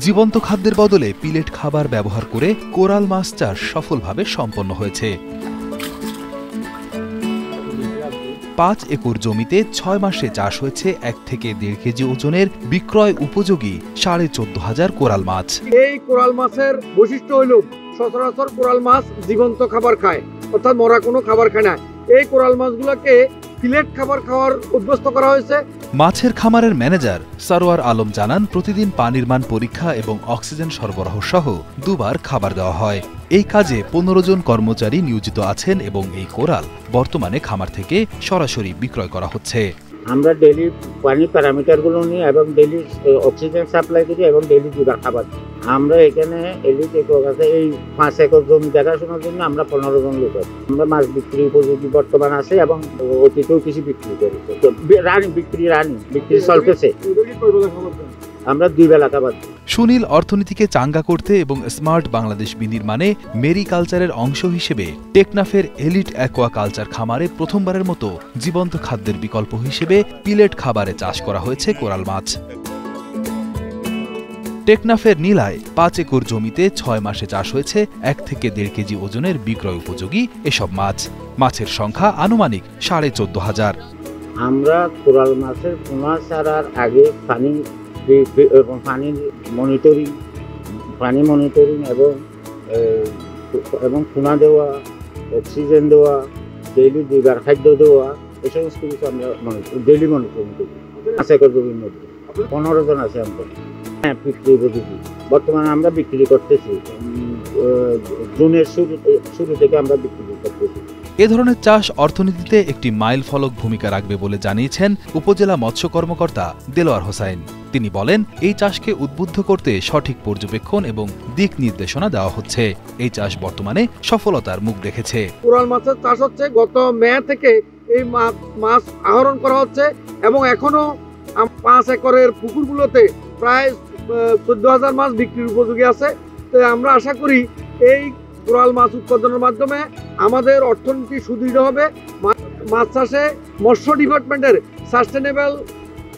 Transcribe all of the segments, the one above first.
জীবন্ত খাদ্যের বদলে পিলেট খাবার ব্যবহার করে কোরাল মাছ চাষ সফলভাবে সম্পন্ন হয়েছে। ৫ একর জমিতে ৬ মাসে চাষ হয়েছে ১ থেকে ১.৫ কেজি ওজনের বিক্রয় উপযোগী ১৪,৫০০ কোরাল মাছ। এই কোরাল মাছের বৈশিষ্ট্য হল সচরাচর কোরাল মাছ জীবন্ত খাবার খায়, অর্থাৎ মরা কোনো খাবার খায় না। এই কোরাল মাছগুলোকে পিলেট খাবার খাওয়ার অভ্যস্ত করা হয়েছে। মাছের খামারের ম্যানেজার সারোয়ার আলম জানান, প্রতিদিন পানির মান পরীক্ষা এবং অক্সিজেন সরবরাহ সহ দুবার খাবার দেওয়া হয়। এই কাজে ১৫ জন কর্মচারী নিয়োজিত আছেন এবং এই কোরাল বর্তমানে খামার থেকে সরাসরি বিক্রয় করা হচ্ছে। আমরা ডেইলি পানি প্যারামিটারগুলো নিই এবং ডেইলি অক্সিজেন সাপ্লাই করি এবং ডেইলি দুবার খাবার। আমরা এখানে এলিট একর আছে, এই ৫ একর জমি দেখাশোনার জন্য আমরা ১৫ জন লোক আছি। আমরা মাছ বিক্রি উপযোগী বর্তমান আছে এবং অতীতেও কিছু বিক্রি করি। বিক্রি চলতেছে। আমরা ২ বেলা খাবার। সুনীল অর্থনীতিকে চাঙ্গা করতে এবং স্মার্ট বাংলাদেশ বিনির্মাণে মেরি কালচারের অংশ হিসেবে টেকনাফের এলিট অ্যাকোয়া কালচার খামারে প্রথমবারের মতো জীবন্ত খাদ্যের বিকল্প হিসেবে পিলেট খাবারে চাষ করা হয়েছে কোরাল মাছ। টেকনাফের নীলায় ৫ একর জমিতে ৬ মাসে চাষ হয়েছে ১ থেকে ১.৫ কেজি ওজনের বিক্রয় উপযোগী এসব মাছ। মাছের সংখ্যা আনুমানিক ১৪,৫০০। আমরা কোরাল মাছের পোনা ছাড়ার আগে পানি মনিটরিং এবং পোনা দেওয়া, অক্সিজেন দেওয়া, ডেইলি ২বার খাদ্য দেওয়া, এই সমস্ত কিছু আমরা ডেইলি মনিটরিং করি। ৫ একর জমির মধ্যে ১৫ জন আছে আমরা। হ্যাঁ, বিক্রি উপযোগী। বর্তমানে আমরা বিক্রি করতেছি, জুনের শুরু থেকে আমরা বিক্রি করতেছি। এ ধরনের চাষ অর্থনীতিতে একটি মাইল ফলক ভূমিকা রাখবে বলে জানিয়েছেন উপজেলা মৎস্য কর্মকর্তা দেলোয়ার হোসাইন। তিনি বলেন, এই চাষকে উদ্বুদ্ধ করতে সঠিক পর্যবেক্ষণ এবং দিক নির্দেশনা দেওয়া হচ্ছে। এই চাষ বর্তমানে সফলতার মুখ দেখেছে। কোরাল মাছের চাষ হচ্ছে গত মে থেকে এই মাছ আহরণ করা হচ্ছে এবং এখনো ৫ একরের পুকুরগুলোতে প্রায় ১৪,০০০ মাছ বিক্রির উপযোগী আছে। তো আমরা আশা করি এই কোরাল মাছ উৎপাদনের মাধ্যমে আমাদের অর্থনীতি সুদৃঢ় হবে। মাছ চাষে মৎস্য ডিপার্টমেন্টের sustainable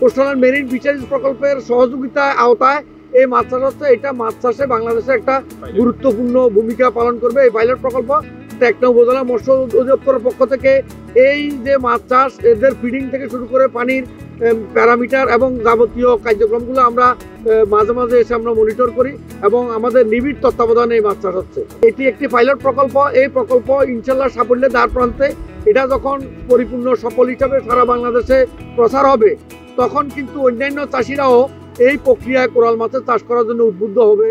coastal and marine fisheries প্রকল্পের সহযোগিতায় আওতায় এই মাছ চাষ হচ্ছে। এটা মাছ চাষে বাংলাদেশে একটা গুরুত্বপূর্ণ ভূমিকা পালন করবে এই পাইলট প্রকল্প। টেকনাফ উপজেলা মৎস্য অধিদপ্তরের পক্ষ থেকে এই যে মাছ চাষ, এদের ফিডিং থেকে শুরু করে পানির প্যারামিটার এবং যাবতীয় কার্যক্রমগুলো আমরা মাঝে মাঝে এসে আমরা মনিটর করি এবং আমাদের নিবিড় তত্ত্বাবধানে এই মাছ চাষ হচ্ছে। এটি একটি পাইলট প্রকল্প। এই প্রকল্প ইনশাল্লাহ সাফল্যের দ্বার প্রান্তে। এটা যখন পরিপূর্ণ সফল হিসাবে সারা বাংলাদেশে প্রসার হবে, তখন কিন্তু অন্যান্য চাষিরাও এই প্রক্রিয়ায় কোরাল মাছের চাষ করার জন্য উদ্বুদ্ধ হবে।